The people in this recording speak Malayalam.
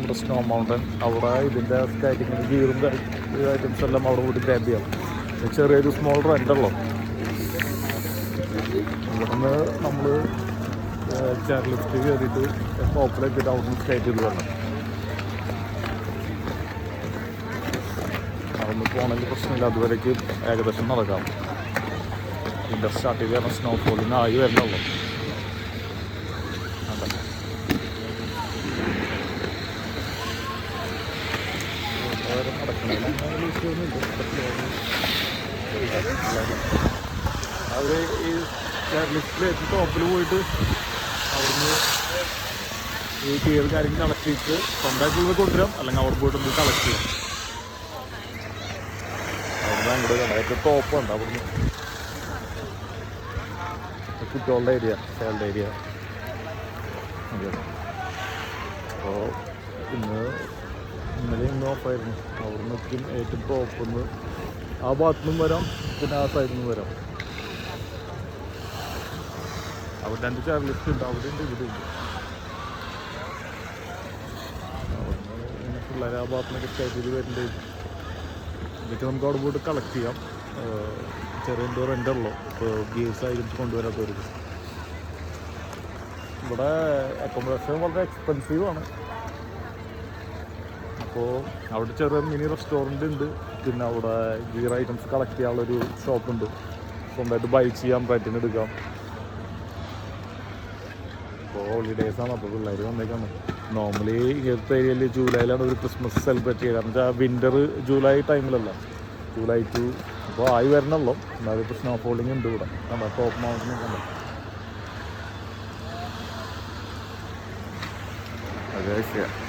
ഉണ്ട് സ്നോ മൗണ്ടൻ. അവിടെ ഇതിൻ്റെ സ്കേറ്റിങ്ങിന് ഗിയറും ഐറ്റംസ് എല്ലാം അവിടെ പോയിട്ട് ഗ്രാബ് ചെയ്യാം. ചെറിയൊരു സ്മോൾ റെൻ്റുള്ളൂ. ഇവിടുന്ന് നമ്മൾ ചെയർ ലിഫ്റ്റ് കയറിയിട്ട് ടോപ്പിലേക്കിട്ട് അവിടെ നിന്ന് സ്കേറ്റ് ചെയ്ത് വേണം. അവിടുന്ന് പോകണമെങ്കിൽ പ്രശ്നമില്ല, അതുവരേക്ക് ഏകദേശം നടക്കാം. ഇതിൻ്റെ സ്റ്റാർട്ട് ചെയ്ത് കാരണം സ്നോഫോളിന് ആയി വരണുള്ളൂ. അവർ ഈ ലിഫ്റ്റിലേക്ക് ടോപ്പിൽ പോയിട്ട് അവിടുന്ന് ഈ ഗിയർ കാര്യങ്ങൾ കളക്ട് ചെയ്തിട്ട് സ്വന്തമായിട്ടുള്ളത് കൊണ്ടുവരാം, അല്ലെങ്കിൽ അവിടെ പോയിട്ട് നമുക്ക് കളക്ട് ചെയ്യാം. അവിടുന്ന് അങ്ങോട്ട് ഏറ്റവും ടോപ്പുണ്ട്. അവിടുന്ന് കുട്ടികളുടെ ഏരിയ, ചൈൽഡ് ഏരിയ. അപ്പോൾ ഇന്നലെ ഓഫായിരുന്നു. അവിടെ നിൽക്കും ഏറ്റവും ടോപ്പിന്ന് ആ ഭാഗത്തു നിന്നും വരാം, പിന്നെ ആ സൈഡിൽ നിന്നും വരാം. അവിടെ 2 ചെയർ ലിഫ്റ്റ് ഉണ്ട്, അവിടെ ഉണ്ട്, ഇവിടെ ഉണ്ട്. അവിടുന്ന് പിള്ളേർ ആ ഭാഗത്തുനിന്നൊക്കെ സ്റ്റേ ചെയ്ത് വരുന്നുണ്ട്. ഇതൊക്കെ നമുക്ക് അവിടെ പോയിട്ട് കളക്ട് ചെയ്യാം. ചെറിയ എന്തോ റെൻ്റുള്ളൂ. ഇപ്പോൾ ഗിയേഴ്സ് ഐറ്റംസ് കൊണ്ടുവരാത്തവർക്ക്. ഇവിടെ അക്കോമഡേഷൻ വളരെ എക്സ്പെൻസീവാണ്. അപ്പോൾ അവിടെ ചെറിയ മിനി റെസ്റ്റോറൻറ്റ് ഉണ്ട്. പിന്നെ അവിടെ ഗിയർ ഐറ്റംസ് കളക്ട് ചെയ്യാനുള്ളൊരു ഷോപ്പുണ്ട്. സ്വന്തമായിട്ട് ബൈ ചെയ്യാം, റെൻറ്റിന് എടുക്കാം. ഇപ്പോൾ ഹോളിഡേയ്സാണ്, അപ്പോൾ പിള്ളേർ വന്നേക്കാണ്. നോർമലി ഇങ്ങനത്തെ ഏരിയയിൽ ജൂലൈയിലാണ് ഒരു ക്രിസ്മസ് സെലിബ്രേറ്റ് ചെയ്യുക. കാരണം വെച്ചാൽ വിൻ്റർ ജൂലൈ ടൈമിലല്ല, ജൂലൈ 2. അപ്പോൾ ആയി വരണമല്ലോ. എന്നാലും ഇപ്പോൾ സ്നോഫോളിങ് ഉണ്ട് ഇവിടെ. കണ്ടോ, ടോപ്പ് മൗണ്ടൻ കണ്ടോ. അതെ.